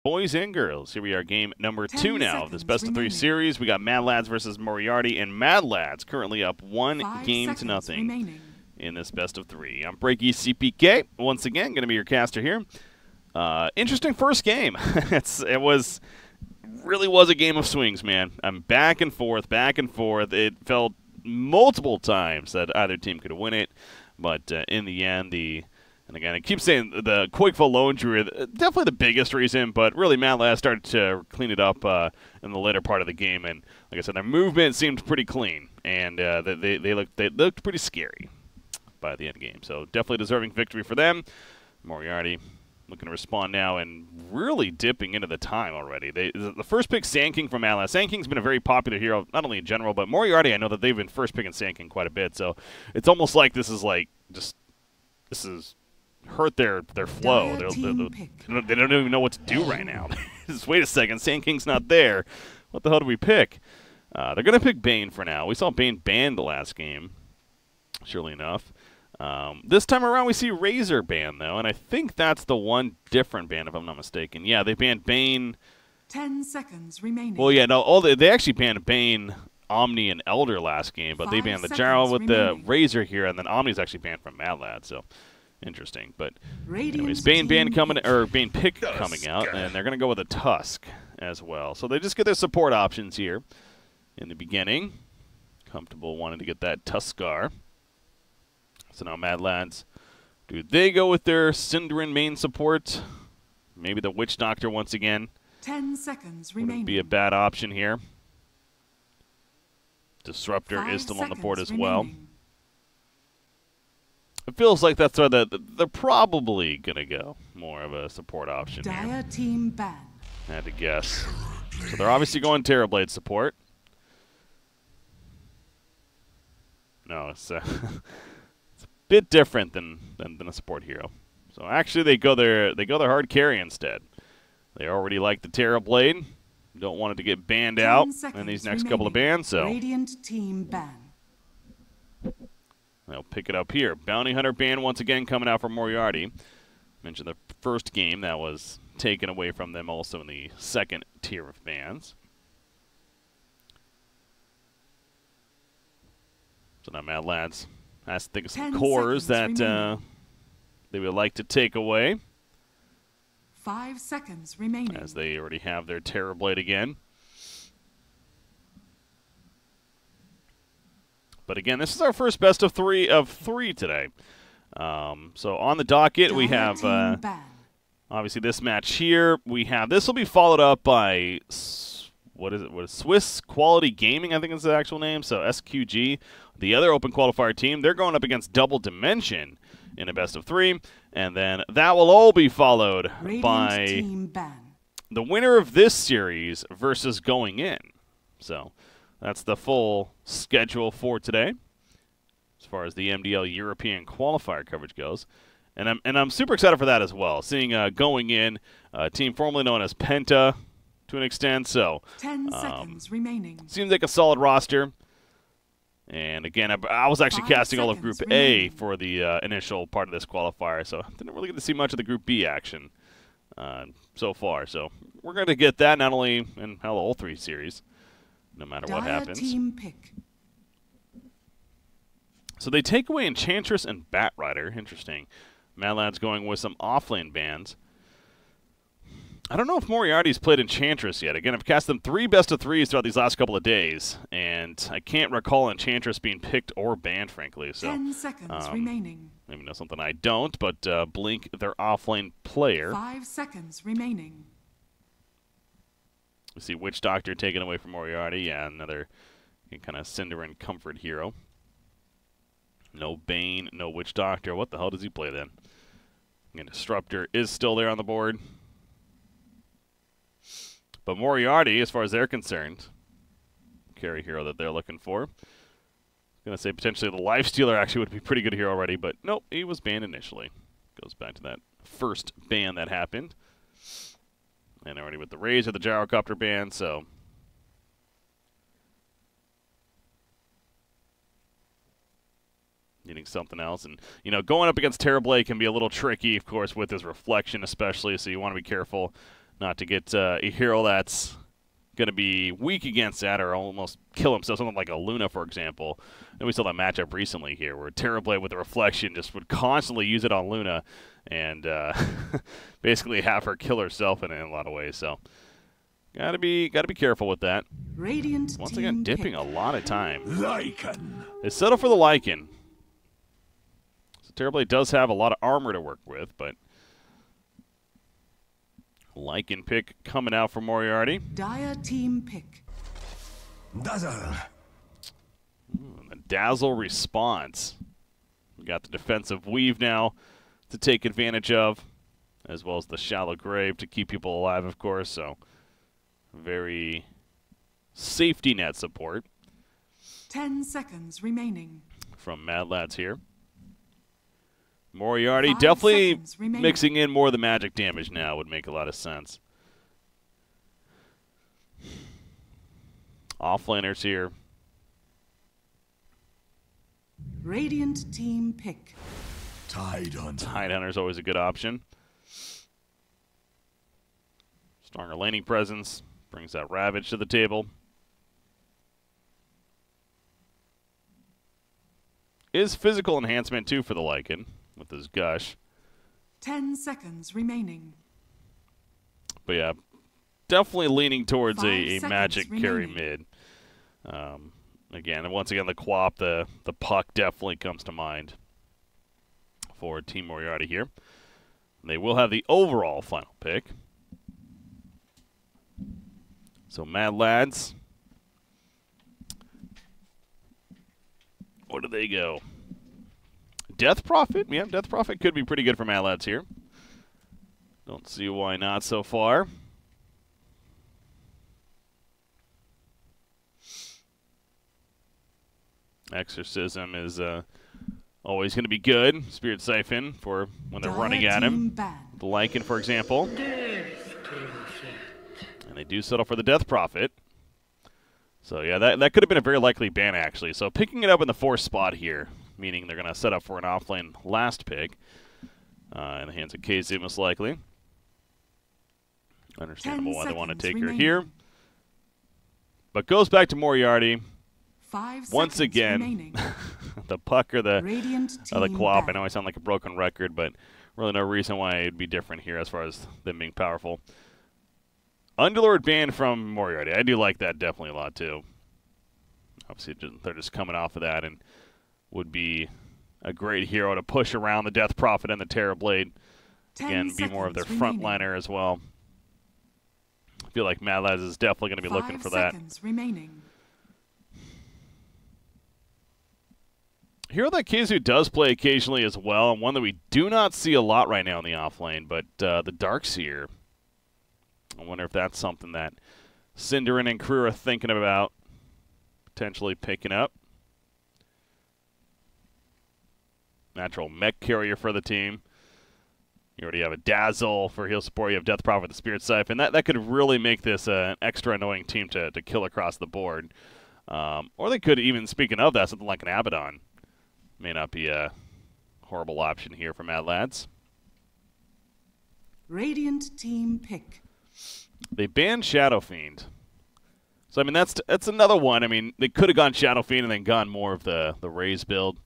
Boys and girls, here we are, game number 2 now of this best of 3 remaining. series. We got Mad Lads versus Moriarty, and Mad Lads currently up 1 5 game to seconds nothing remaining. in this best of 3. I'm Breaky CPK, once again, going to be your caster here. Interesting first game. Really was a game of swings, man. I'm back and forth, back and forth. It felt multiple times that either team could win it, but in the end, and again, I keep saying the Quakeful Lone Druid, definitely the biggest reason, but really Mad Lads started to clean it up in the later part of the game, and like I said, their movement seemed pretty clean, and they looked pretty scary by the end game. So definitely deserving victory for them. Moriarty looking to respond now and really dipping into the time already. The first pick, Sand King from Mad Lads. Sand King's been a very popular hero, not only in general, but Moriarty, I know that they've been first picking Sand King quite a bit, so it's almost like this is hurt their flow. They don't even know what to do right now. Just wait a second, Sand King's not there. What the hell do we pick? They're going to pick Bane for now. We saw Bane banned the last game, surely enough. This time around we see Razor banned, though, and I think that's the one different ban, if I'm not mistaken. Yeah, they banned Bane. 10 seconds remaining. Well, yeah, no, they actually banned Bane, Omni, and Elder last game, but they 5 banned the seconds Jarl with remaining. the Razor here, and then Omni's actually banned from Mad Lads, so interesting. But Radiant anyways, Bane team coming, pick. or Bane pick coming out, and they're going to go with a Tusk as well. So they just get their support options here in the beginning. Comfortable wanting to get that Tuskar. So now Mad Lads, do they go with their Synderen main support? Maybe the Witch Doctor once again. 10 seconds Wouldn't remaining. be a bad option here. Disruptor 5 is still on the board as seconds well. remaining. It feels like that's where they're probably going to go. More of a support option here. Dire team ban. I had to guess. So they're obviously going Terrorblade support. No, it's a bit different than a support hero. So actually they go their hard carry instead. They already like the Terrorblade. Don't want it to get banned 10 out in seconds these next couple of remaining. bans, so Radiant team ban. they'll pick it up here. Bounty Hunter ban once again coming out for Moriarty. Mentioned the first game that was taken away from them also in the second tier of bans. So now Mad Lads has to think of some 10 cores seconds that remaining. they would like to take away, 5 seconds remaining. as they already have their Terrorblade again. But again, this is our first best of three today. So on the docket, we Dire have team ban. obviously this match here. This will be followed up by what is Swiss Quality Gaming, I think is the actual name. So SQG, the other open qualifier team, they're going up against Double Dimension in a best of 3, and then that will all be followed Radiant by team ban. the winner of this series versus going in. So that's the full schedule for today as far as the MDL European qualifier coverage goes. And I'm super excited for that as well. Seeing going in, a team formerly known as Penta to an extent. So 10 seconds remaining. seems like a solid roster. And again, I was actually 5 casting all of Group seconds A remaining. for the initial part of this qualifier, so didn't really get to see much of the Group B action so far. So we're going to get that not only in all 3 series, no matter what Dire happens. team pick. So they take away Enchantress and Batrider. Interesting. Mad Lads going with some offlane bans. I don't know if Moriarty's played Enchantress yet. Again, I've cast them 3 best of 3s throughout these last couple of days, and I can't recall Enchantress being picked or banned, frankly. So 10 seconds remaining. maybe know something I don't, but Blink, their offlane player. 5 seconds remaining. We see Witch Doctor taken away from Moriarty. Yeah, another kind of Synderen comfort hero. No Bane, no Witch Doctor. What the hell does he play then? And Disruptor is still there on the board. But Moriarty, as far as they're concerned, carry hero that they're looking for. Going to say potentially the Lifestealer actually would be a pretty good hero already, but nope, he was banned initially. Goes back to that first ban that happened. And already with the Razor, the Gyrocopter ban, so needing something else. And, you know, going up against Terrorblade can be a little tricky, of course, with his reflection especially, so you want to be careful not to get a hero that's going to be weak against that or almost kill himself, something like a Luna, for example. And we saw that matchup recently here where Terrorblade with the Reflection just would constantly use it on Luna and basically have her kill herself in a lot of ways. So gotta be careful with that. Radiant Once team again, dipping pick. a lot of time. Lycan. They settle for the Lycan. So Terrorblade does have a lot of armor to work with, but Lycan pick coming out for Moriarty. Dire team pick. Dazzle. And the Dazzle response. We got the defensive weave now to take advantage of, as well as the shallow grave to keep people alive, of course. So very safety net support 10 seconds remaining. from Mad Lads here. Moriarty 5 definitely seconds remaining. mixing in more of the magic damage now would make a lot of sense. Offlaners here. Radiant team pick. Tidehunter. Tidehunter's always a good option. Stronger laning presence. Brings that Ravage to the table. Is physical enhancement too for the Lycan with his Gush. 10 seconds remaining. But yeah, definitely leaning towards 5 a seconds magic carry remaining. mid. Again, and once again, the Quap, the Puck definitely comes to mind for Team Moriarty here. They will have the overall final pick. So Mad Lads, where do they go? Death Prophet? Yeah, Death Prophet could be pretty good for Mad Lads here. Don't see why not so far. Exorcism is always going to be good. Spirit Siphon for when they're Dire running at team him. banned. The Lycan, for example. And they do settle for the Death Prophet. So yeah, that could have been a very likely ban, actually. So picking it up in the 4th spot here, meaning they're going to set up for an offlane last pick in the hands of KZ, most likely. Understandable 10 why they want to seconds take her remaining. here. But goes back to Moriarty. 5 Once seconds again, remaining. the Puck or the Radiant team the Quap. I banned. know I sound like a broken record, but really no reason why it'd be different here as far as them being powerful. Underlord banned from Moriarty. I do like that definitely a lot, too. Obviously, they're just coming off of that and would be a great hero to push around the Death Prophet and the Terrorblade. 10 Again, be more of their seconds remaining. frontliner as well. I feel like Mad Lads is definitely going to be looking 5 for that. seconds remaining. Hero that Kizu does play occasionally as well, and one that we do not see a lot right now in the offlane, but the Darkseer. I wonder if that's something that Cinderin and crew are thinking about potentially picking up. Natural mech carrier for the team. You already have a Dazzle for heal support. You have Death Prophet, the Spirit Siphon. That could really make this an extra annoying team to kill across the board. Or they could even, speaking of that, something like an Abaddon. May not be a horrible option here for Mad Lads. Radiant team pick. They banned Shadow Fiend. So, I mean, that's another one. I mean, they could have gone Shadow Fiend and then gone more of the Raze build.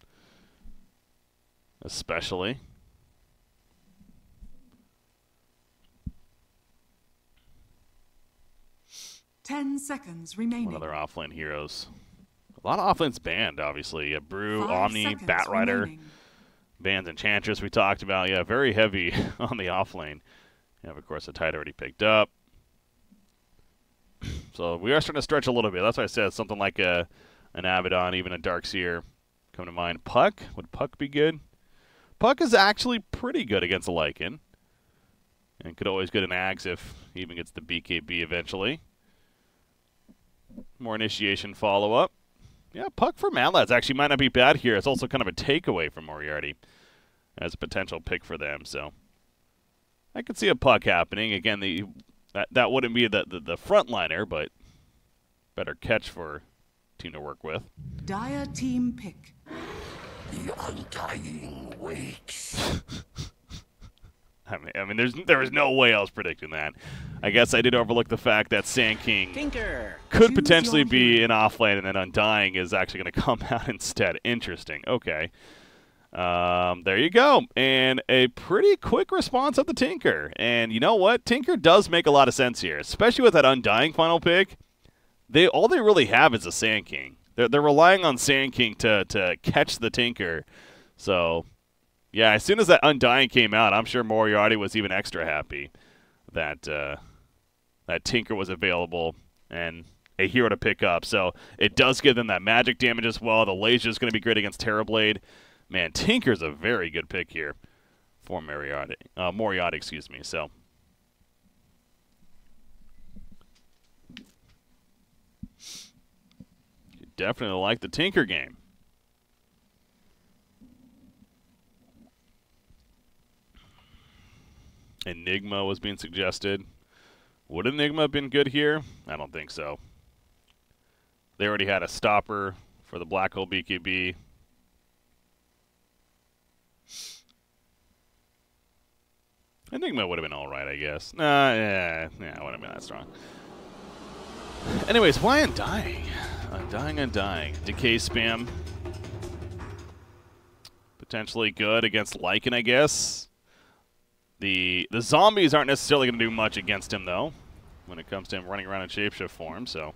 Especially. Ten seconds remaining. What other offlane heroes? A lot of offlanes banned, obviously. You have Brew, 5 Omni, seconds Batrider, remaining. bans Enchantress we talked about. Yeah, very heavy on the offlane. You have, of course, a Tide already picked up. So we are starting to stretch a little bit. That's why I said something like an Abaddon, even a Darkseer come to mind. Puck? Would Puck be good? Puck is actually pretty good against a Lycan. And could always get an Ags if he even gets the BKB eventually. More initiation follow-up. Yeah, Puck for Mad Lads actually might not be bad here. It's also kind of a takeaway from Moriarty as a potential pick for them. So I could see a Puck happening. Again, that wouldn't be the frontliner, but better catch for team to work with. Dire team pick. The Undying waits. I mean, there was no way I was predicting that. I guess I did overlook the fact that Sand King Tinker. could Choose potentially your be hero. an offlane, and then Undying is actually going to come out instead. Interesting. Okay. There you go. And a pretty quick response of the Tinker. And you know what? Tinker does make a lot of sense here, especially with that Undying final pick. All they really have is a Sand King. They're relying on Sand King to catch the Tinker. So, yeah, as soon as that Undying came out, I'm sure Moriarty was even extra happy that that Tinker was available and a hero to pick up. So it does give them that magic damage as well. The laser is going to be great against Terrorblade. Man, Tinker's a very good pick here for Moriarty. Moriarty, excuse me. So. You definitely like the Tinker game. Enigma was being suggested. Would Enigma have been good here? I don't think so. They already had a stopper for the Black Hole BKB. Enigma would have been alright, I guess. Yeah, it wouldn't have been that strong. Anyways, why Undying? Undying. Decay spam. Potentially good against Lycan, I guess. The zombies aren't necessarily going to do much against him, though, when it comes to him running around in shapeshift form, so.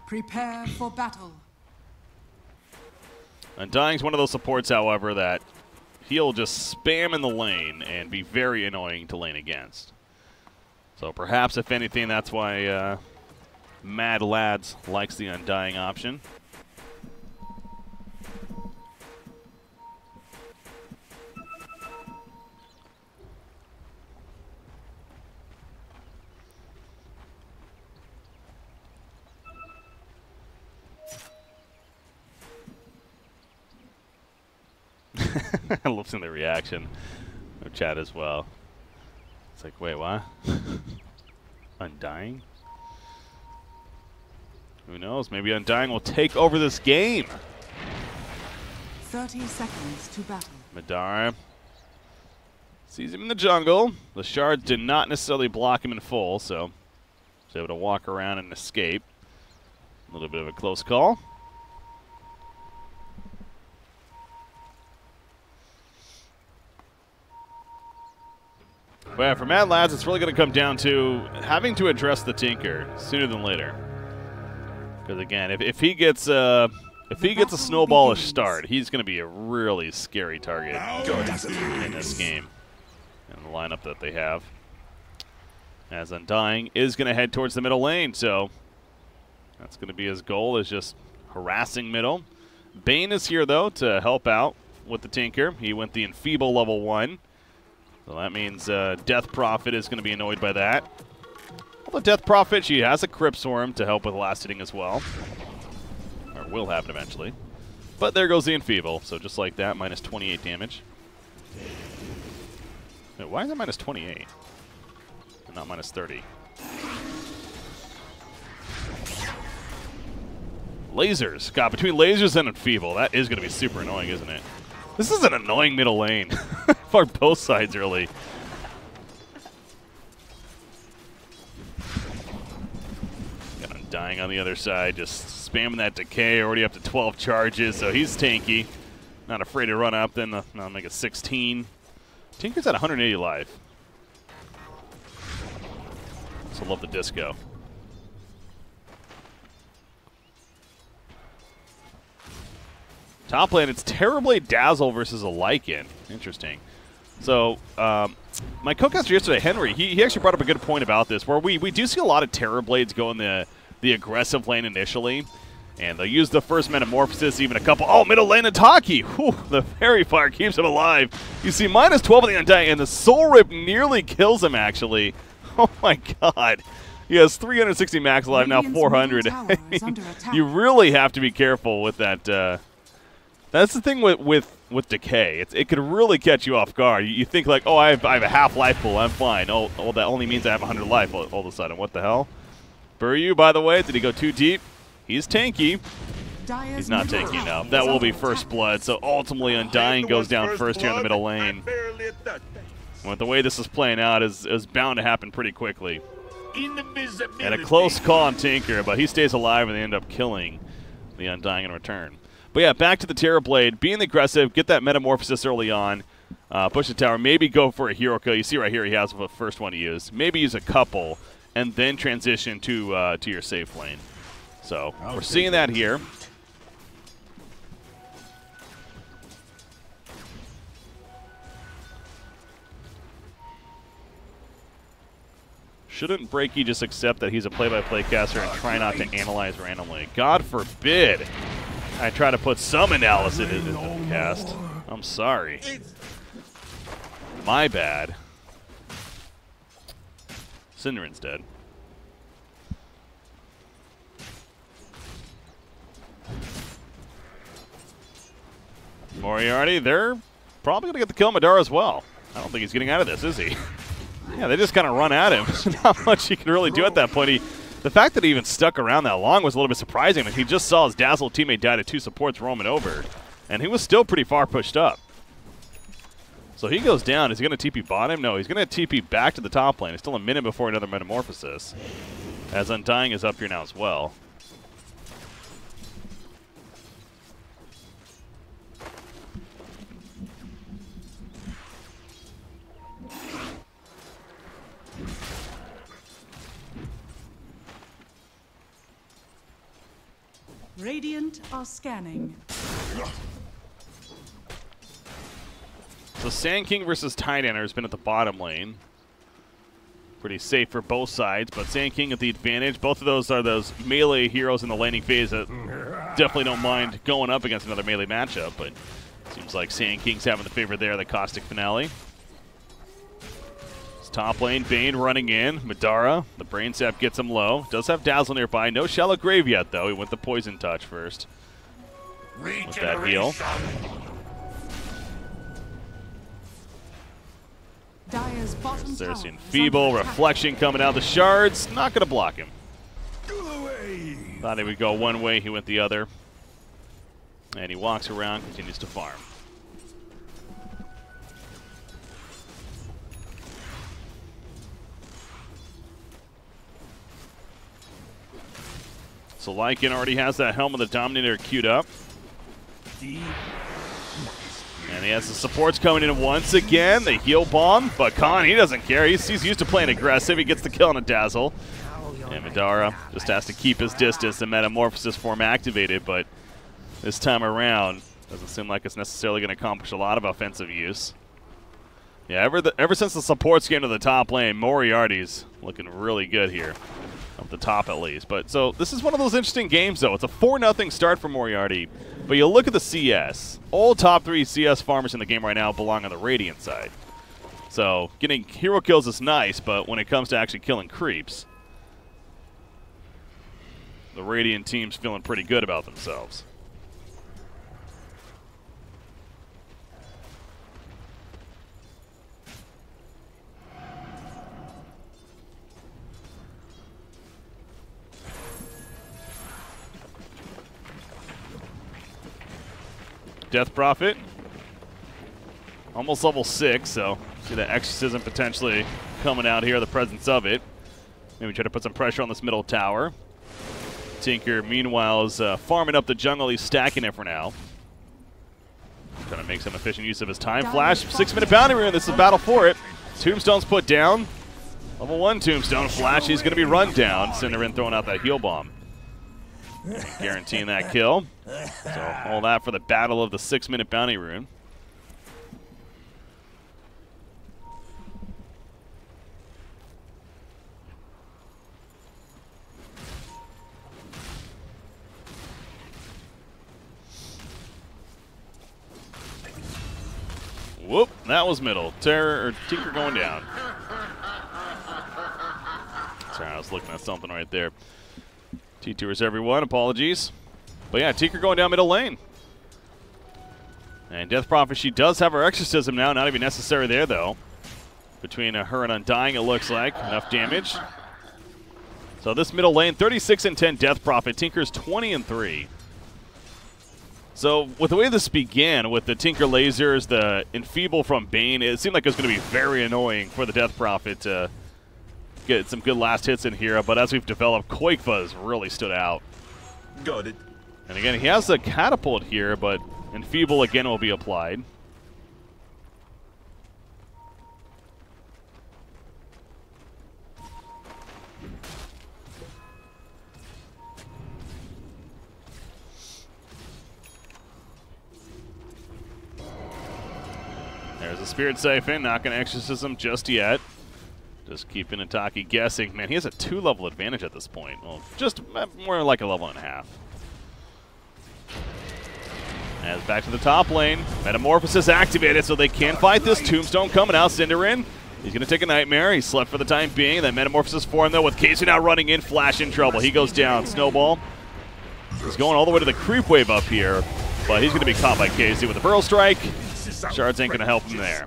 Prepare for battle. Undying's one of those supports, however, that he'll just spam in the lane and be very annoying to lane against. So perhaps, if anything, that's why Mad Lads likes the Undying option. I love seeing the reaction of chat as well. It's like, wait, what? Undying? Who knows? Maybe Undying will take over this game. 30 seconds to battle. Madara sees him in the jungle. The shards did not necessarily block him in full, so he's able to walk around and escape. A little bit of a close call. But yeah, for Mad Lads, it's really going to come down to having to address the Tinker sooner than later. Because again, if he gets a snowballish start, he's going to be a really scary target in this game and the lineup that they have. As Undying is going to head towards the middle lane, so that's going to be his goal, is just harassing middle. Bane is here though to help out with the Tinker. He went the Enfeeble level 1. So that means Death Prophet is going to be annoyed by that. Although Death Prophet, she has a Crypt Swarm to help with last hitting as well. Or will have it eventually. But there goes the Enfeeble. So just like that, minus 28 damage. Wait, why is it minus 28? And not minus 30? Lasers. God, between lasers and Enfeeble, that is going to be super annoying, isn't it? This is an annoying middle lane for both sides, really. Got Undying on the other side, just spamming that decay, already up to 12 charges, so he's tanky. Not afraid to run up, then I'll make it 16. Tinker's at 180 life. Also love the disco. Top lane, it's Terrorblade Dazzle versus a Lycan. Interesting. So, my co-caster yesterday, Henry, he actually brought up a good point about this, where we do see a lot of Terrorblades go in the aggressive lane initially, and they'll use the first Metamorphosis, even a couple. Oh, middle lane Ataki! Whew, the Fairy Fire keeps him alive. You see minus 12 on the Undying, and the Soul Rip nearly kills him, actually. Oh my god. He has 360 max life, now Radiant's 400. middle tower is under attack. You really have to be careful with that. That's the thing with Decay. It could really catch you off guard. You think like, oh, I have a half life pool, I'm fine. Oh, that only means I have 100 life all of a sudden. What the hell? Buryu, by the way, did he go too deep? He's tanky. He's not taking enough. That will be first blood, so ultimately Undying goes down first here in the middle lane. With the way this is playing out, is bound to happen pretty quickly. And a close call on Tinker, but he stays alive and they end up killing the Undying in return. But yeah, back to the Terrorblade, being aggressive, get that Metamorphosis early on, push the tower, maybe go for a hero kill. You see right here he has the first one to use. Maybe use a couple, and then transition to your safe lane. So we're seeing that here. Shouldn't Breaky just accept that he's a play-by-play caster and try not to analyze randomly? God forbid I try to put some analysis into the cast. I'm sorry. My bad. Syndera's dead. Moriarty, they're probably going to get the kill Madara as well. I don't think he's getting out of this, is he? Yeah, they just kind of run at him. Not much he can really do at that point. The fact that he even stuck around that long was a little bit surprising. He just saw his Dazzle teammate die to 2 supports roaming over, and he was still pretty far pushed up. So he goes down. Is he going to TP bot him? No, he's going to TP back to the top lane. It's still a minute before another Metamorphosis, as Undying is up here now as well. Radiant are scanning. So Sand King versus Tidehander has been at the bottom lane. Pretty safe for both sides, but Sand King at the advantage. Both of those are those melee heroes in the laning phase that definitely don't mind going up against another melee matchup, but seems like Sand King's having the favor there, the Caustic Finale. Top lane, Bane running in. Madara, the Brain Sap gets him low. Does have Dazzle nearby. No Shallow Grave yet, though. He went the Poison Touch first. With that heal. Dire's bottom tower Cersei is Feeble, under attack. Reflection coming out the shards. Not going to block him. Thought he would go one way, he went the other. And he walks around, continues to farm. So Lycan already has that Helm of the Dominator queued up. And he has the supports coming in once again. The heal bomb, but Khan, he doesn't care. He's used to playing aggressive. He gets the kill on a Dazzle. And Madara just has to keep his distance. The Metamorphosis form activated, but this time around, doesn't seem like it's necessarily going to accomplish a lot of offensive use. Yeah, ever since the supports came to the top lane, Moriarty's looking really good here. Up the top at least. But so this is one of those interesting games though. It's a 4-0 start for Moriarty. But you look at the CS. All top 3 CS farmers in the game right now belong on the Radiant side. So getting hero kills is nice, but when it comes to actually killing creeps, the Radiant team's feeling pretty good about themselves. Death Prophet, almost level 6, so see that Exorcism potentially coming out here, the presence of it. Maybe try to put some pressure on this middle tower. Tinker, meanwhile, is farming up the jungle. He's stacking it for now. Trying to make some efficient use of his time. Flash, 6-minute bounty rune. This is a battle for it. Tombstone's put down. Level 1 Tombstone. Flash, he's going to be run down. Synderen throwing out that heal bomb. Guaranteeing that kill. So all that for the battle of the 6-minute bounty rune. Whoop, that was middle. Tinker going down. Sorry, I was looking at something right there. T-Tours everyone, apologies. But yeah, Tinker going down middle lane. And Death Prophet, she does have her Exorcism now, not even necessary there though. Between her and Undying, it looks like. Enough damage. So this middle lane, 36 and 10 Death Prophet. Tinker's 20 and 3. So with the way this began, with the Tinker lasers, the Enfeeble from Bane, it seemed like it was going to be very annoying for the Death Prophet to get some good last hits in here. But as we've developed, Quake Fuzz really stood out. Got it. And again, he has the Catapult here, but Enfeeble again will be applied. There's a Spirit Siphon, not going to Exorcism just yet. Just keeping Ataki guessing. Man, he has a 2-level advantage at this point. Well, just more like a level and a half. As back to the top lane. Metamorphosis activated so they can fight this. Tombstone coming out. Cinderin. He's going to take a Nightmare. He slept for the time being. That Metamorphosis form, though, with Kaizu now running in. Flash in trouble. He goes down. Snowball. He's going all the way to the creep wave up here. But he's going to be caught by Kaizu with a Burrow Strike. Shards ain't going to help him there.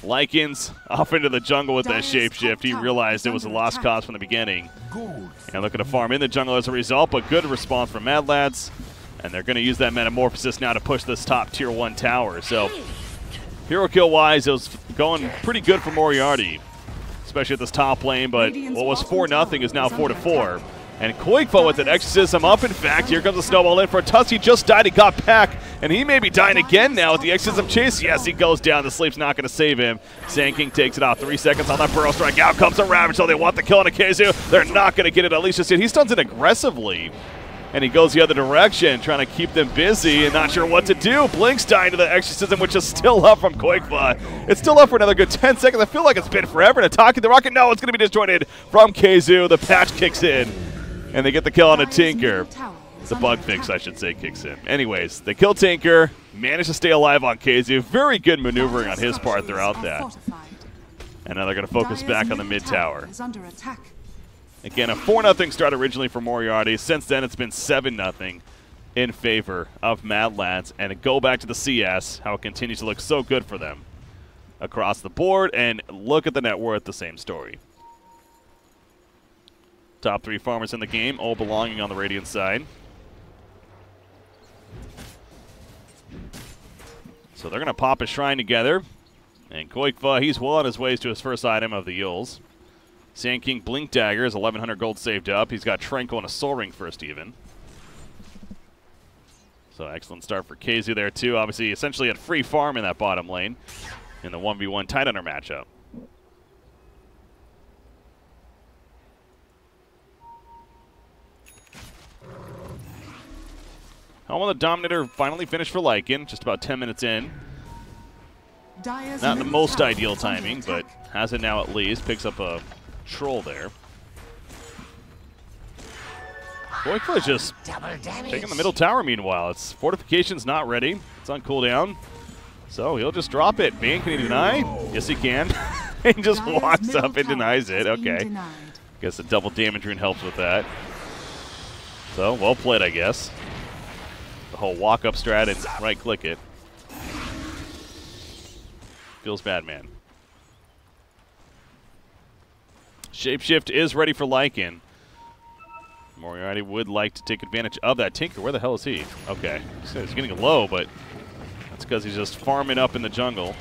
Lycans off into the jungle with that shapeshift. He realized it was a lost cause from the beginning. And looking to farm in the jungle as a result, but good response from Mad Lads. And they're going to use that Metamorphosis now to push this top tier 1 tower. So hero kill wise, it was going pretty good for Moriarty, especially at this top lane. But what was 4-0 is now 4-4. And Quakefo with an Exorcism up. In fact, here comes a Snowball in for Tusk. He just died. He got back. And he may be dying again now with the Exorcism chase. Yes, he goes down. The Sleep's not going to save him. Sand King takes it out. 3 seconds on that Burrow Strike. Out comes a Ravage. So they want the kill on Akazu. They're not going to get it, at least just yet. He stuns it aggressively. And he goes the other direction, trying to keep them busy and not sure what to do. Blink's dying to the Exorcism, which is still up from Quakefo. It's still up for another good 10 seconds. I feel like it's been forever. And attacking the Rocket. No, it's going to be disjointed from Kaizu. The patch kicks in. And they get the kill on a Tinker. The bug fix, I should say, kicks in. Anyways, they kill Tinker, manage to stay alive on Kaizu. Very good maneuvering on his part throughout that. And now they're going to focus back on the mid tower. Again, a 4-0 start originally for Moriarty. Since then, it's been 7-0 in favor of Mad Lads. And go back to the CS, how it continues to look so good for them across the board. And look at the net worth, the same story. Top 3 farmers in the game, all belonging on the Radiant side. So they're going to pop a Shrine together. And Quakefo, he's well on his way to his first item of the Yules. Sand King Blink Dagger is 1,100 gold saved up. He's got Tranquil and a Soul Ring first even. So excellent start for Kaizu there too. Obviously, essentially at free farm in that bottom lane in the 1v1 Tidehunter matchup. Home of the Dominator finally finished for Lycan, just about 10 minutes in. Not the most ideal timing, but has it now at least. Picks up a troll there. Quakefo is just taking the middle tower meanwhile. Its fortification's not ready. It's on cooldown. So he'll just drop it. Bane, can he deny? Yes, he can. He just walks up and denies it. Okay. Guess the double damage rune helps with that. So, well played, I guess. The whole walk-up strat and right-click it. Feels bad, man. Shapeshift is ready for Lycan. Moriarty would like to take advantage of that. Tinker, where the hell is he? Okay. He's getting low, but that's because he's just farming up in the jungle.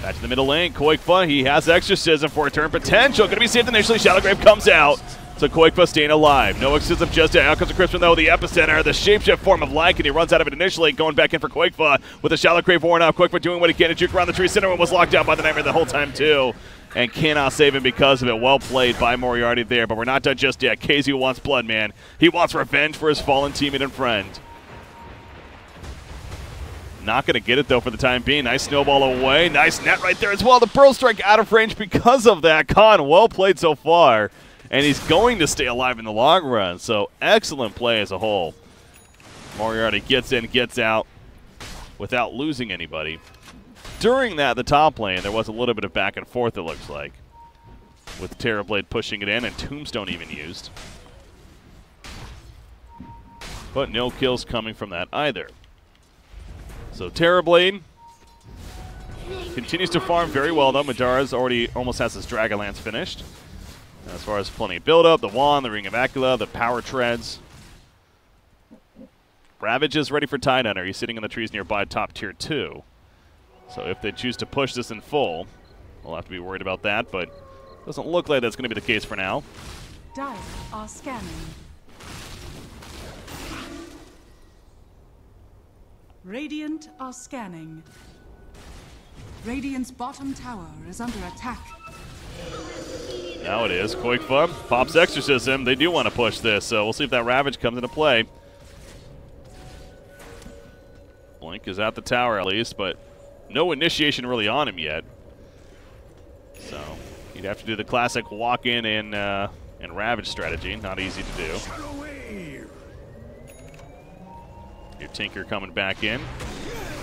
Back to the middle lane. Quakefo, he has Exorcism for a turn potential. Going to be saved initially. Shadowgrave comes out. So Quakefo staying alive. No Exorcism just yet. Out comes the Crispin though, the epicenter. The shapeshift form of Lycan. He runs out of it initially. Going back in for Quakefo with the Shadowgrave worn out. Quakefo doing what he can to juke around the tree. Cinderman was locked out by the Nightmare the whole time too. And cannot save him because of it. Well played by Moriarty there, but we're not done just yet. Kaizu wants blood, man. He wants revenge for his fallen teammate and friend. Not going to get it, though, for the time being. Nice snowball away. Nice net right there as well. The Burrow Strike out of range because of that. Khan, well played so far. And he's going to stay alive in the long run. So excellent play as a whole. Moriarty gets in, gets out without losing anybody. During that, the top lane, there was a little bit of back and forth, it looks like, with Terrorblade pushing it in and Tombstone even used. But no kills coming from that either. So Terrorblade continues to farm very well, though. Madara's already almost has his Dragonlance finished. As far as plenty of build-up, the Wand, the Ring of Acula, the Power Treads. Ravage is ready for Tidehunter. He's sitting in the trees nearby, top tier 2. So if they choose to push this in full, we'll have to be worried about that, but doesn't look like that's going to be the case for now. Dire are scanning. Radiant are scanning. Radiant's bottom tower is under attack. Now it is. Qoiqva pops Exorcism. They do want to push this, so we'll see if that Ravage comes into play. Blink is at the tower at least, but no initiation really on him yet. So you'd have to do the classic walk-in and Ravage strategy. Not easy to do. Your Tinker coming back in.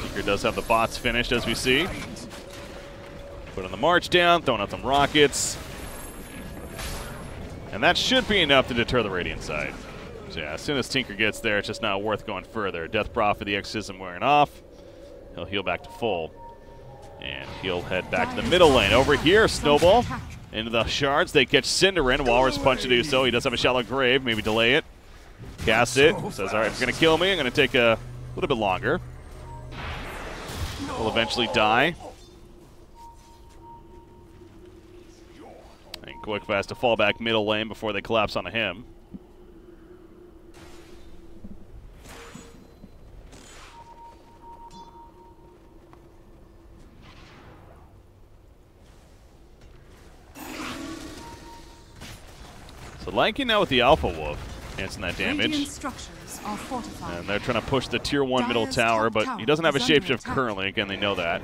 Tinker does have the bots finished, as we see. Putting the march down, throwing out some rockets. And that should be enough to deter the Radiant side. So yeah, as soon as Tinker gets there, it's just not worth going further. Death Prophet, the Exorcism wearing off. He'll heal back to full. And he'll head back to the middle lane. Over here, Snowball into the shards. They catch Cinderin. Walrus Punch to do so. He does have a shallow grave. Maybe delay it. Cast it. Says, all right, if you're going to kill me, I'm going to take a little bit longer. Will eventually die. And Qoiqva has to fall back middle lane before they collapse onto him. So Lanky now with the Alpha Wolf. Answering that damage. Structures are fortified. And they're trying to push the tier 1 middle tower, but he doesn't have a shapeshift currently. Again, they know that.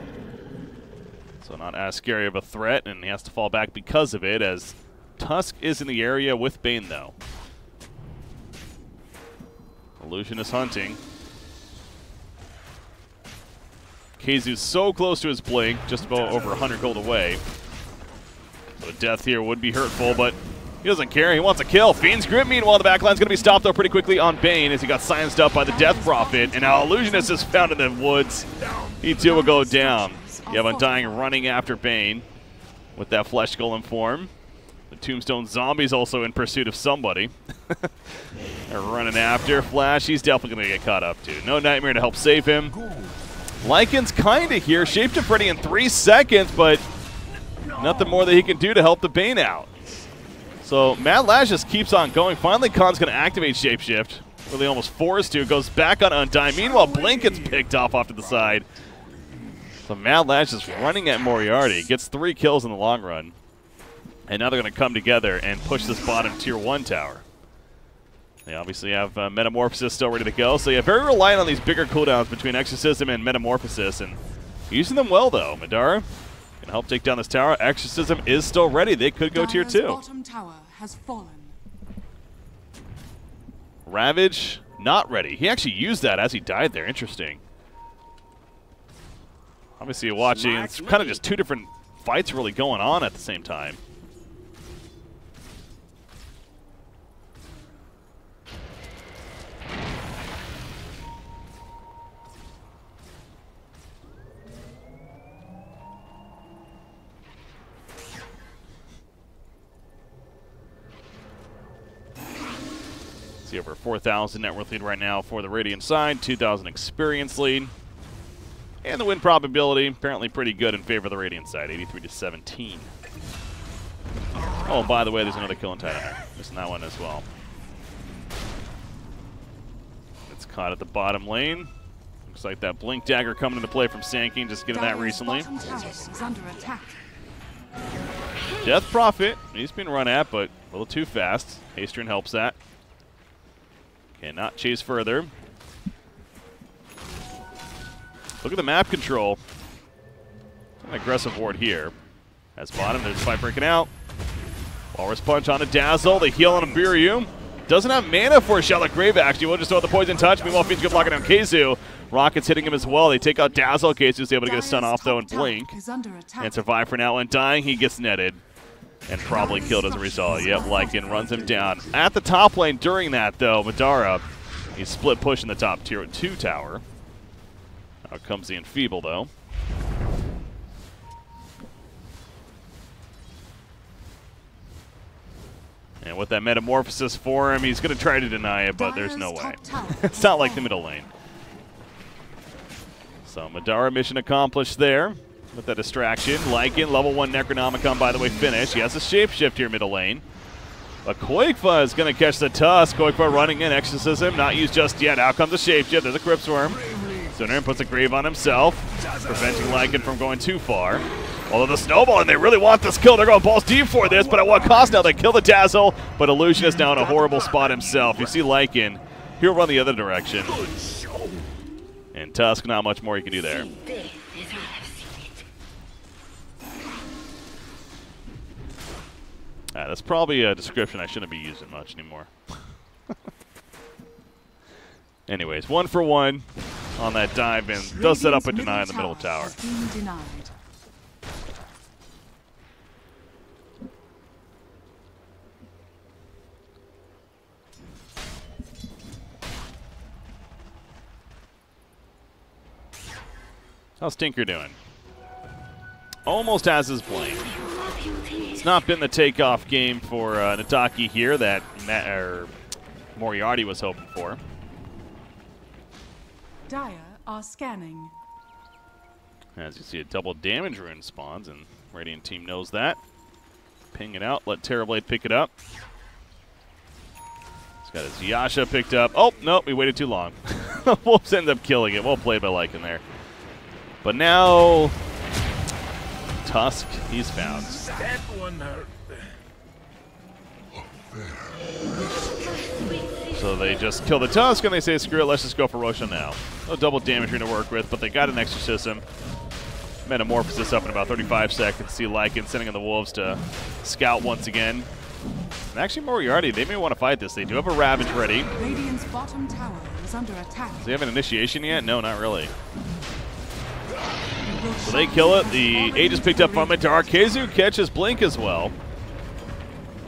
So not as scary of a threat, and he has to fall back because of it, as Tusk is in the area with Bane, though. Illusion is hunting. Khezu's so close to his blink, just about over 100 gold away. So death here would be hurtful, but he doesn't care. He wants a kill. Fiend's Grip, meanwhile, the backline's going to be stopped, though, pretty quickly on Bane as he got silenced up by the Death Prophet. And now Illusionist is found in the woods. He, too, will go down. You have Undying running after Bane with that Flesh Golem form. The Tombstone Zombie's also in pursuit of somebody. They're running after Flash. He's definitely going to get caught up, too. No Nightmare to help save him. Lycan's kind of here. Shapeshift ready in 3 seconds, but nothing more that he can do to help the Bane out. So Mad Lash just keeps on going. Finally, Khan's going to activate Shapeshift. Really almost forced to. Goes back on Undying. Meanwhile, Blink gets picked off to the side. So Mad Lash is running at Moriarty. Gets 3 kills in the long run. And now they're going to come together and push this bottom tier 1 tower. They obviously have Metamorphosis still ready to go. So yeah, very reliant on these bigger cooldowns between Exorcism and Metamorphosis. And using them well, though. Madara can help take down this tower. Exorcism is still ready. They could go tier 2. Bottom tower has fallen. Ravage, not ready. He actually used that as he died there. Interesting. Obviously, you're watching. It's kind of just 2 different fights really going on at the same time. See, over 4,000 net worth lead right now for the Radiant side, 2,000 experience lead. And the win probability, apparently pretty good in favor of the Radiant side, 83-17. Oh, and by the way, there's another kill in Tidehunter. Missing that one as well. It's caught at the bottom lane. Looks like that Blink Dagger coming into play from Sand King, just getting that recently. Bottom tower is under attack. Death Prophet, he's been run at, but a little too fast. Haestrin helps that. Cannot chase further. Look at the map control. An aggressive ward here. As bottom, there's a fight breaking out. Walrus Punch on a Dazzle. They heal on a Biryu. Doesn't have mana for a Shallow Grave, actually. We'll just throw the Poison Touch. Meanwhile, Fiend's blocking down Khezu. Rocket's hitting him as well. They take out Dazzle. Khezu's able to get a stun off, though, and Blink. And survive for now. Undying, he gets netted. And probably killed as a result. Yep, Lycan runs him down. At the top lane during that, though, Madara, he's split pushing the top tier 2 tower. Out comes the Enfeeble, though. And with that Metamorphosis for him, he's going to try to deny it, but there's no way. It's not like the middle lane. So Madara mission accomplished there with that distraction. Lycan, level 1 Necronomicon, by the way, finished. He has a shapeshift here middle lane. But Koikfa is going to catch the Tusk. Koikfa running in, Exorcism, not used just yet. Out comes the shapeshift. There's a Crypt Swarm. Sunarin puts a Grave on himself, preventing Lycan from going too far. Although the Snowball, and they really want this kill. They're going balls deep for this, but at what cost now? They kill the Dazzle, but Illusion is now in a horrible spot himself. You see Lycan, he'll run the other direction. And Tusk, not much more he can do there. That's probably a description I shouldn't be using much anymore. Anyways, 1 for 1 on that dive, and does set up a deny in the middle tower. How's Tinker doing? Almost has his blame. It's not been the takeoff game for Nataki here that Moriarty was hoping for. Dire are scanning. As you see, a double damage rune spawns, and Radiant team knows that. Ping it out, let Terrorblade pick it up. He's got his Yasha picked up. Oh, nope, we waited too long. Wolves end up killing it. Well played by Lycan there. But now, Tusk, he's found. That one hurt. So they just kill the Tusk, and they say, screw it, let's just go for Roshan now. No double damage ring to work with, but they got an Exorcism. Metamorphosis up in about 35 seconds. See Lycan sending in the Wolves to scout once again. And actually, Moriarty, they may want to fight this. They do have a Ravage ready. Radiant's bottom tower is under attack. Do they have an initiation yet? No, not really. So they kill it. The Aegis picked up from it. Arkezu catches Blink as well.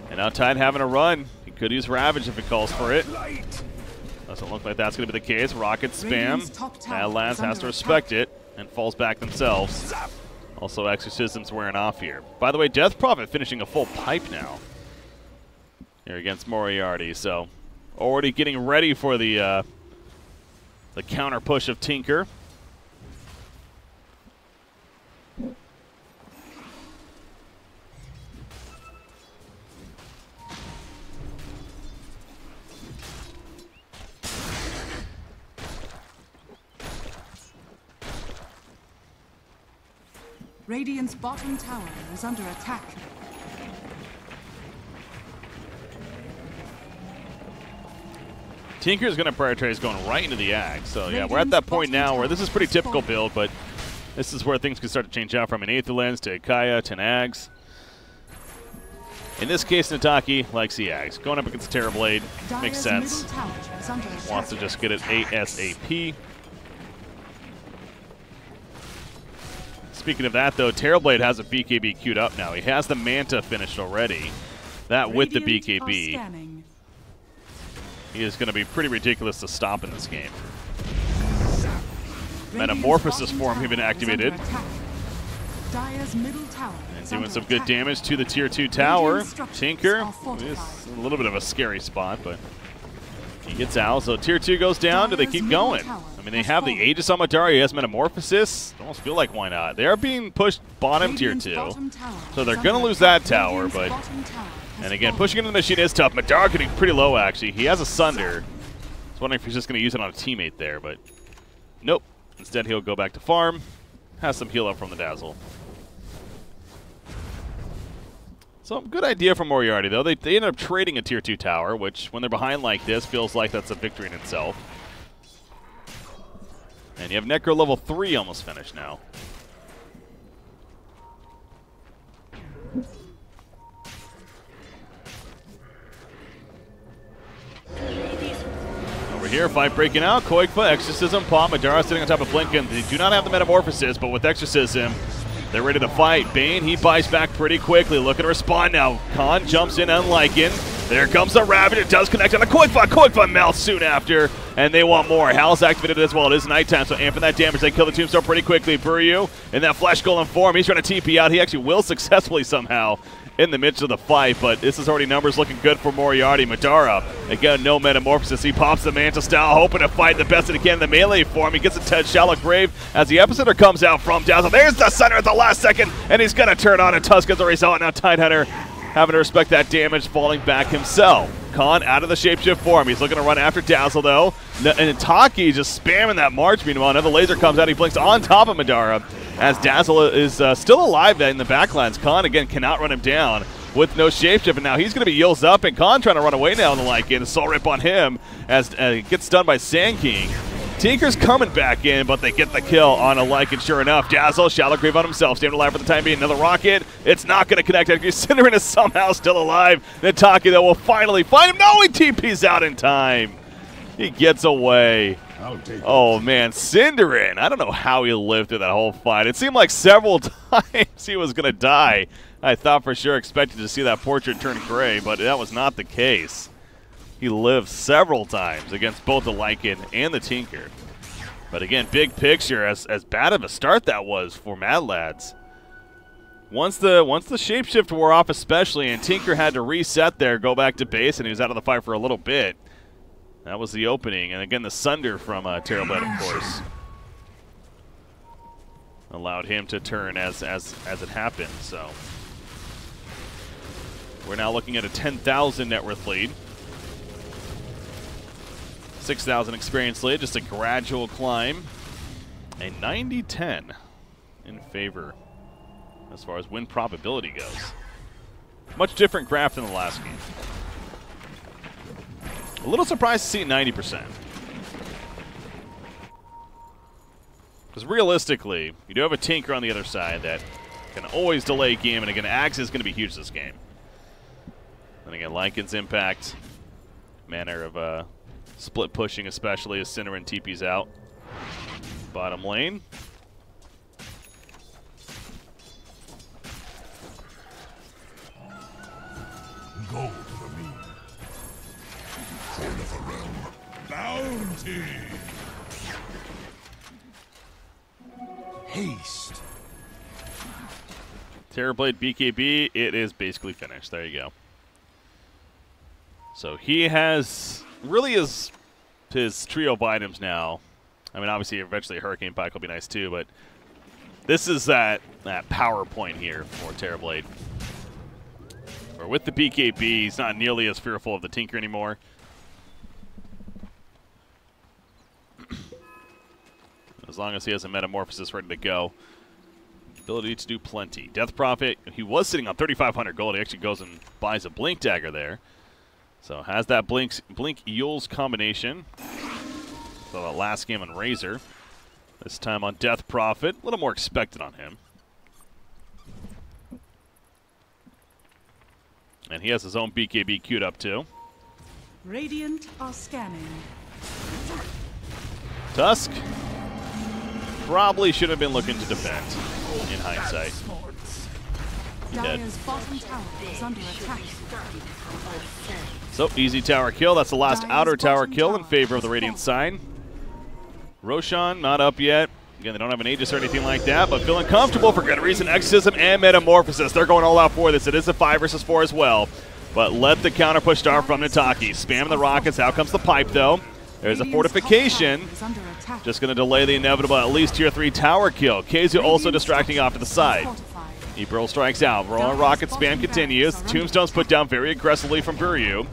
And now Tide having a run. He could use Ravage if it calls for it. Doesn't look like that's going to be the case. Rocket spam. Badlands has to respect it and falls back themselves. Also, Exorcism's wearing off here. By the way, Death Prophet finishing a full pipe now here against Moriarty. So already getting ready for the counter push of Tinker. Radiant's bottom tower is under attack. Tinker is going to prioritize going right into the Ag. So yeah, we're at that point now where this is pretty typical build, but this is where things can start to change out from an Aether Lens to Kaya to an Ags. In this case, Nataki likes the Ags. Going up against Terrorblade makes sense. Wants to just get it ASAP. Speaking of that, though, Terrorblade has a BKB queued up now. He has the Manta finished already. That with the BKB. He is going to be pretty ridiculous to stop in this game. Metamorphosis form has been activated. And doing some good damage to the Tier 2 tower. Tinker is a little bit of a scary spot, but he gets out. So Tier 2 goes down. Do they keep going? I mean, they have the Aegis on Madara. He has Metamorphosis. Almost feel like why not? They are being pushed bottom Tier 2. So they're going to lose that tower, but... And again, pushing into the machine is tough. Madara getting pretty low, actually. He has a Sunder. I was wondering if he's just going to use it on a teammate there, but nope. Instead, he'll go back to farm. Has some heal up from the Dazzle. So, good idea from Moriarty, though. They ended up trading a Tier 2 tower, which, when they're behind like this, feels like that's a victory in itself. And you have Necro level 3 almost finished now. Over here, fight breaking out. Koikfa, Exorcism, Pop, Madara sitting on top of Blinken. They do not have the Metamorphosis, but with Exorcism, they're ready to fight. Bane, he buys back pretty quickly. Looking to respond now. Khan jumps in, Unlycan. There comes the Ravage. It does connect on the Koikfa. Koikfa melts soon after. and they want more. Hal's activated as well. It is nighttime, so amping that damage. They kill the Tombstone pretty quickly. Buryu in that Flesh Golem form. He's trying to TP out. He actually will successfully somehow in the midst of the fight, but this is already numbers looking good for Moriarty. Madara, again, no Metamorphosis. He pops the Manta style, hoping to fight the best that he can in the melee form. He gets a Shallow Grave as the Epicenter comes out from Dazzle. There's the center at the last second, and he's going to turn on a Tusk as a result. Now Tidehunter having to respect that damage, falling back himself. Khan out of the shapeshift form. He's looking to run after Dazzle, though. And Taki just spamming that march. Meanwhile, another laser comes out. He blinks on top of Madara as Dazzle is still alive in the backlines. Khan, again, cannot run him down with no shapeshift. And now he's going to be Yills up, and Khan trying to run away now in the Lycan. A Soul Rip on him as he gets stunned by Sand King. Tinker's coming back in, but they get the kill on a Lycan. Sure enough, Dazzle, Shallow Grave on himself, staying alive for the time being. Another rocket. It's not going to connect. Cinderin is somehow still alive. Nataki, though, will finally find him. No, he TP's out in time. He gets away. Oh, man, Cinderin. I don't know how he lived through that whole fight. It seemed like several times he was going to die. I thought for sure expected to see that portrait turn gray, but that was not the case. He lived several times against both the Lycan and the Tinker. But again, big picture, as bad of a start that was for Mad Lads. Once the shapeshift wore off especially, and Tinker had to reset there, go back to base, and he was out of the fight for a little bit. That was the opening. And again, the Sunder from Terrorblade, of course, allowed him to turn as it happened. So we're now looking at a 10,000 net worth lead. 6,000 experience lead, just a gradual climb. A 90-10 in favor as far as win probability goes. Much different graph than the last game. A little surprised to see 90%. Because realistically, you do have a Tinker on the other side that can always delay game, and again, Axe is going to be huge this game. And again, Lycan's impact, manner of split pushing, especially as Cinderin TP's out. Bottom lane. Go to the mean. Corner of the realm. Bounty. Haste. Terrorblade BKB, it is basically finished. There you go. So he has really his trio of items now. I mean, obviously, eventually a Hurricane Pike will be nice too, but this is that power point here for Terrorblade. Where with the BKB, he's not nearly as fearful of the Tinker anymore. As long as he has a Metamorphosis ready to go. Ability to do plenty. Death Prophet, he was sitting on 3,500 gold. He actually goes and buys a Blink Dagger there. So has that Blink Yules combination. So that last game on Razor. This time on Death Prophet. A little more expected on him. And he has his own BKB queued up too. Radiant are scanning. Tusk probably should have been looking to defend in hindsight. He did. Dire's bottom tower is under attack. So, easy tower kill. That's the last Dire's outer tower bottom kill in tower favor of the has Radiant fallen. sign. Roshan, not up yet. Again, they don't have an Aegis or anything like that, but feeling comfortable for good reason. Exorcism and Metamorphosis. They're going all out for this. It is a 5 versus 4 as well. But let the counter push start from Nataki. Spam the rockets. Out comes the pipe, though. There's a fortification. Just going to delay the inevitable at least tier 3 tower kill. Keizu also distracting off to the side. Ebro strikes out. Rolling rocket spam continues. Tombstones put down very aggressively from Buryu.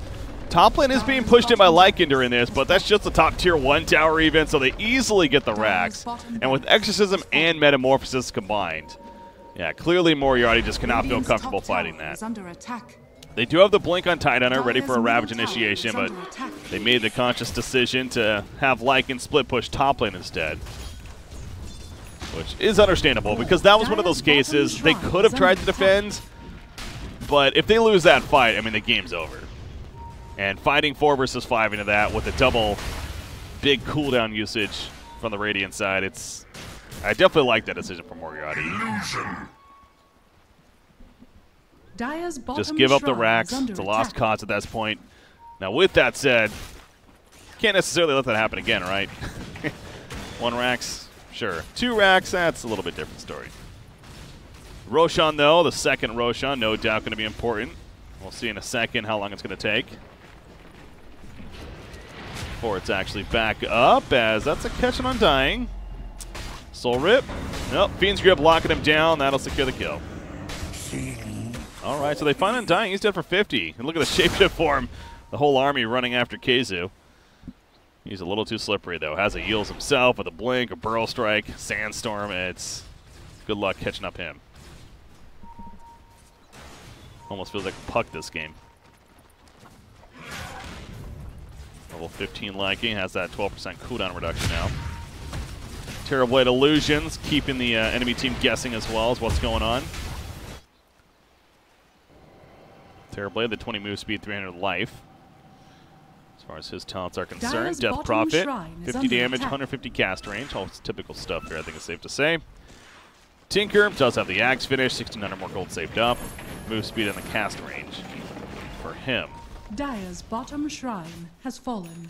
Top lane is being pushed in by Lycan during this, but that's just the top tier 1 tower even, so they easily get the racks. And with Exorcism and Metamorphosis combined, yeah, clearly Moriarty just cannot feel comfortable fighting that. They do have the Blink on Tidehunter ready for a Ravage initiation, but they made the conscious decision to have Lycan split push top lane instead. Which is understandable, because that was one of those cases they could have tried to defend, but if they lose that fight, I mean, the game's over. And fighting 4 versus 5 into that with a double big cooldown usage from the Radiant side, I definitely like that decision from Moriarty. Just give up the racks. It's a lost cause at this point. Now, with that said, can't necessarily let that happen again, right? 1 racks, sure. 2 racks, that's a little bit different story. Roshan, though, the second Roshan, no doubt going to be important. We'll see in a second how long it's going to take before it's actually back up, as that's a catch on Undying. Soul Rip. Nope, Fiend's Grip locking him down. That'll secure the kill. All right, so they find Undying. He's dead for 50. And look at the shapeshift form. The whole army running after Khezu. He's a little too slippery, though. Has a heals himself with a blink, a burrow strike, sandstorm. It's good luck catching up him. Almost feels like a puck this game. Level 15 Liking has that 12% cooldown reduction now. Terrorblade Illusions keeping the enemy team guessing as well as what's going on. Terrorblade, the 20 move speed, 300 life. As far as his talents are concerned, Death Prophet, 50 damage, 150 cast range. All typical stuff here, I think it's safe to say. Tinker does have the Axe finish, 1,600 more gold saved up. Move speed and the cast range for him. Dire's bottom shrine has fallen.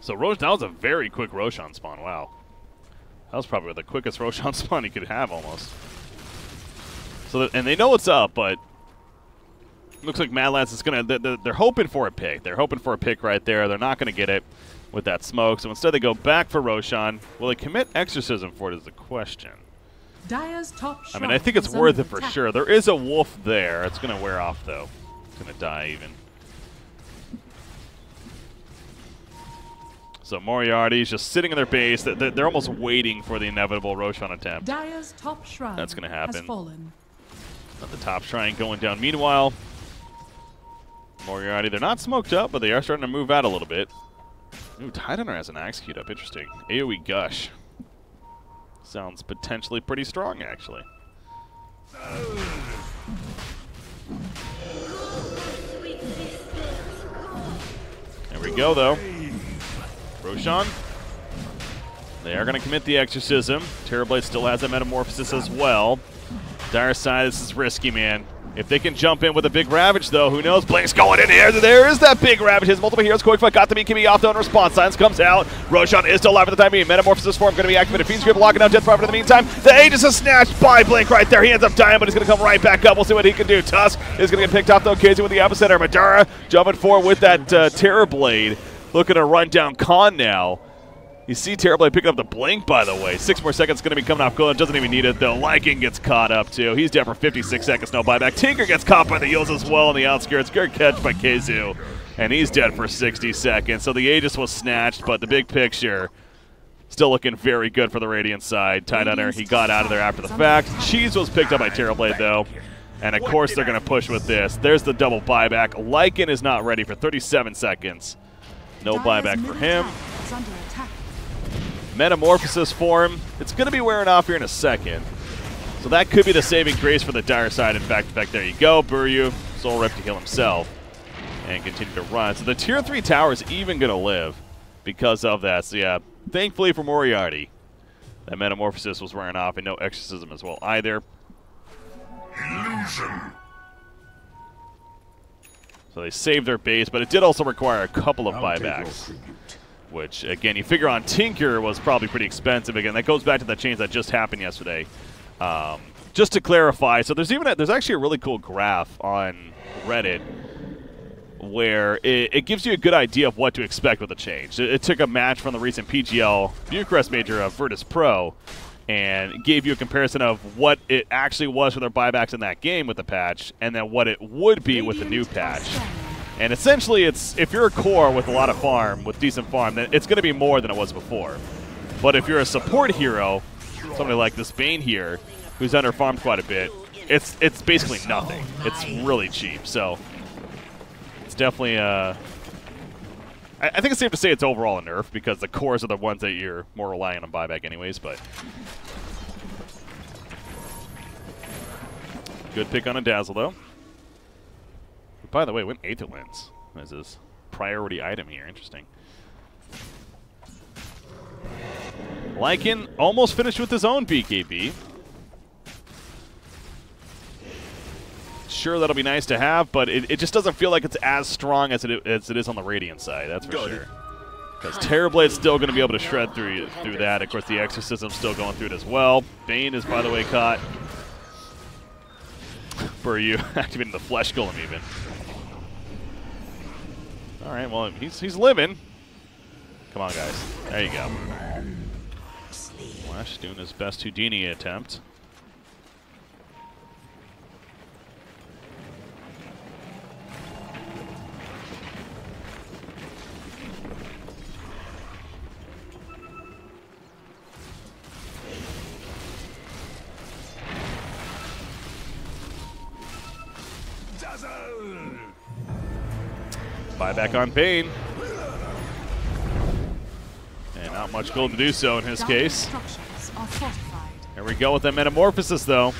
So that was a very quick Roshan spawn. Wow. That was probably the quickest Roshan spawn he could have almost. So and they know what's up, but looks like Mad Lance is going to... They're hoping for a pick. They're hoping for a pick right there. They're not going to get it with that smoke. So instead they go back for Roshan. Will they commit Exorcism for it is the question. Dire's top I mean, I think it's worth it for sure. There is a wolf there. It's going to wear off, though. It's going to die even. So Moriarty's just sitting in their base. They're almost waiting for the inevitable Roshan attempt. Dire's top shrine That's going to happen. has fallen. At the top shrine going down. Meanwhile, Moriarty, they're not smoked up, but they are starting to move out a little bit. Ooh, Tidehunter has an axe queued up. Interesting. AoE Gush. Sounds potentially pretty strong, actually. There we go, though. Roshan. They are going to commit the Exorcism. Terrorblade still has a Metamorphosis as well. Dire side, this is risky, man. If they can jump in with a big Ravage, though, who knows? Blink's going in here. There is that big Ravage. His multiple heroes. Quick got to be Kimmy off the on response. Silence comes out. Roshan is still alive at the time being. Metamorphosis form going to be activated. Fiend's Grip locking out Death Prophet in the meantime. The Aegis is snatched by Blink right there. He ends up dying, but he's going to come right back up. We'll see what he can do. Tusk is going to get picked off, though. Khezu with the epicenter. Madara jumping forward with that Terrorblade. Looking to run down Khan now. You see Terrorblade picking up the Blink, by the way. 6 more seconds going to be coming off Golem. Doesn't even need it, though. Liking gets caught up, too. He's down for 56 seconds. No buyback. Tinker gets caught by the heels as well on the outskirts. Good catch by Khezu. And he's dead for 60 seconds. So the Aegis was snatched, but the big picture still looking very good for the Radiant side. Tidehunter, he got out of there after the fact. Cheese was picked up by Terrorblade, though. And, of course, they're going to push with this. There's the double buyback. Lycan is not ready for 37 seconds. No buyback for him. Metamorphosis form. It's going to be wearing off here in a second. So that could be the saving grace for the Dire side. In fact, there you go. Buryu, Soul Rip to heal himself and continue to run. So the Tier 3 tower is even going to live because of that. So yeah, thankfully for Moriarty, that Metamorphosis was wearing off and no Exorcism as well either. Illusion. So they saved their base, but it did also require a couple of buybacks. Which, again, you figure on Tinker was probably pretty expensive. Again, that goes back to the change that just happened yesterday. Just to clarify, so there's actually a really cool graph on Reddit where it gives you a good idea of what to expect with the change. It took a match from the recent PGL Bucharest Major of Virtus Pro and gave you a comparison of what it actually was for their buybacks in that game with the patch and then what it would be with the new patch. And essentially, it's if you're a core with a lot of farm, with decent farm, then it's going to be more than it was before. But if you're a support hero, somebody like this Bane here, who's under-farmed quite a bit, it's basically nothing. It's really cheap. So it's definitely I think it's safe to say it's overall a nerf because the cores are the ones that you're more reliant on buyback anyways. But good pick on a Dazzle, though. by the way, went Aether Lens as his priority item here. Interesting. Lycan almost finished with his own BKB. Sure, that'll be nice to have, but it just doesn't feel like it's as strong as it is on the Radiant side, that's for sure. Because Terrorblade's still going to be able to shred through that. Of course, the Exorcism's still going through it as well. Bane is, by the way, caught. Buryu activating the Flesh Golem even. All right, well, he's living. Come on, guys. There you go. Flash doing his best Houdini attempt. Buyback on Bane. And not much gold to do so in his case. There we go with that Metamorphosis, though.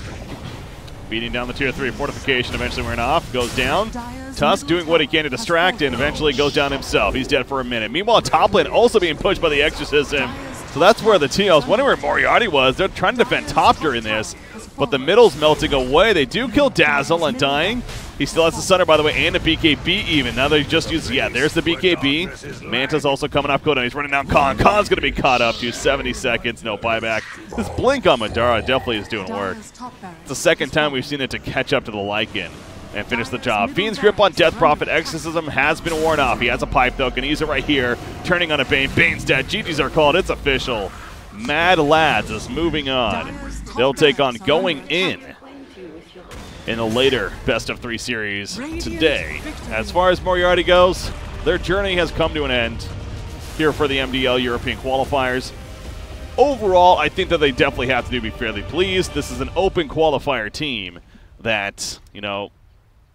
Beating down the tier 3 fortification, eventually wearing off, goes down. Tusk doing what he can to distract and eventually goes down himself. He's dead for a minute. Meanwhile, top lane also being pushed by the Exorcism. So that's where the team, I was wondering where Moriarty was. They're trying to defend top during this, but the middle's melting away. They do kill Dazzle, Undying. He still has the Sunder, by the way, and a BKB even. Now they just use, yeah, there's the BKB. Manta's also coming off cooldown. He's running down Khan. Khan's going to be caught up to 70 seconds. No buyback. This blink on Madara definitely is doing work. It's the second time we've seen it to catch up to the Lycan and finish the job. Fiend's grip on Death Prophet. Exorcism has been worn off. He has a pipe, though. Can use it right here. Turning on a Bane. Bane's dead. GG's are called. It's official. Mad Lads is moving on. They'll take on Going In a later best-of-3 series today. As far as Moriarty goes, their journey has come to an end here for the MDL European qualifiers. Overall, I think that they definitely have to be fairly pleased. This is an open qualifier team that, you know,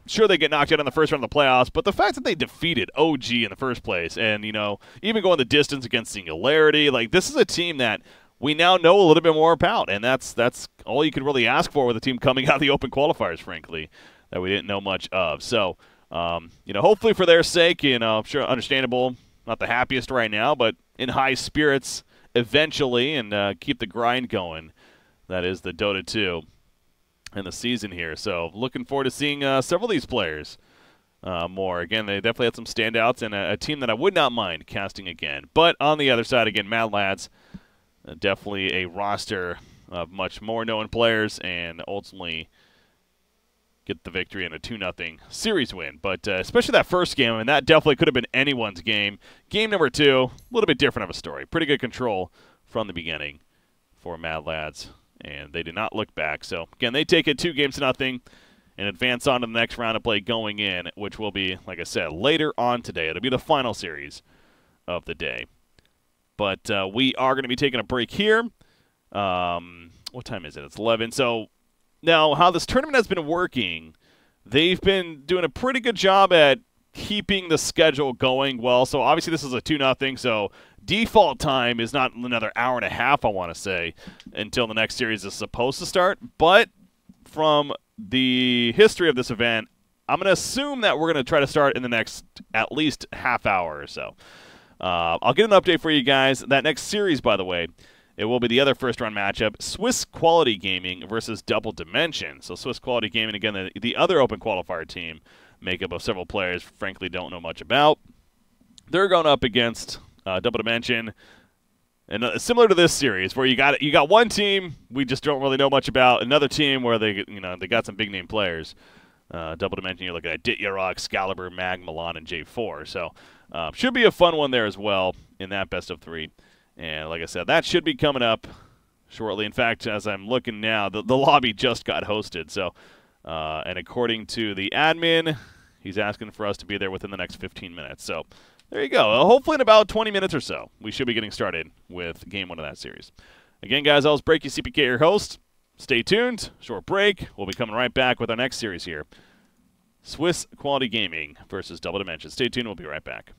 sure, they get knocked out in the first round of the playoffs, but the fact that they defeated OG in the first place and, you know, even going the distance against Singularity, like, this is a team that we now know a little bit more about, and that's all you could really ask for with a team coming out of the open qualifiers, frankly, that we didn't know much of. So, you know, hopefully for their sake, you know, I'm sure understandable, not the happiest right now, but in high spirits eventually, and keep the grind going. That is the Dota 2 and the season here. So looking forward to seeing several of these players more. Again, they definitely had some standouts and a team that I would not mind casting again. But on the other side, again, Mad Lads, definitely a roster of much more known players and ultimately get the victory in a 2-0 series win. But especially that first game, I mean, that definitely could have been anyone's game. Game number 2, a little bit different of a story. Pretty good control from the beginning for Mad Lads, and they did not look back. So, again, they take it 2-0 and advance on to the next round of play Going In, which will be, like I said, later on today. It'll be the final series of the day. But we are going to be taking a break here. What time is it? It's 11. So now how this tournament has been working, they've been doing a pretty good job at keeping the schedule going well. So obviously this is a 2-0, so default time is not another hour and a half, I want to say, until the next series is supposed to start. But from the history of this event, I'm going to assume that we're going to try to start in the next at least half hour or so. I'll get an update for you guys. That next series, by the way, it will be the other first-round matchup, Swiss Quality Gaming versus Double Dimension. So Swiss Quality Gaming, again, the other open qualifier team, made up of several players, frankly, don't know much about. They're going up against Double Dimension, and similar to this series, where you got one team we just don't really know much about, another team where they got some big-name players. Double Dimension, you're looking at Ditya, Excalibur, Mag, Milan, and J4. So should be a fun one there as well in that best of 3. And like I said, that should be coming up shortly. In fact, as I'm looking now, the lobby just got hosted. So, and according to the admin, he's asking for us to be there within the next 15 minutes. So there you go. Hopefully in about 20 minutes or so, we should be getting started with Game 1 of that series. Again, guys, I was Breaky CPK, your host. Stay tuned. Short break. We'll be coming right back with our next series here. Swiss Quality Gaming versus Double Dimension. Stay tuned. We'll be right back.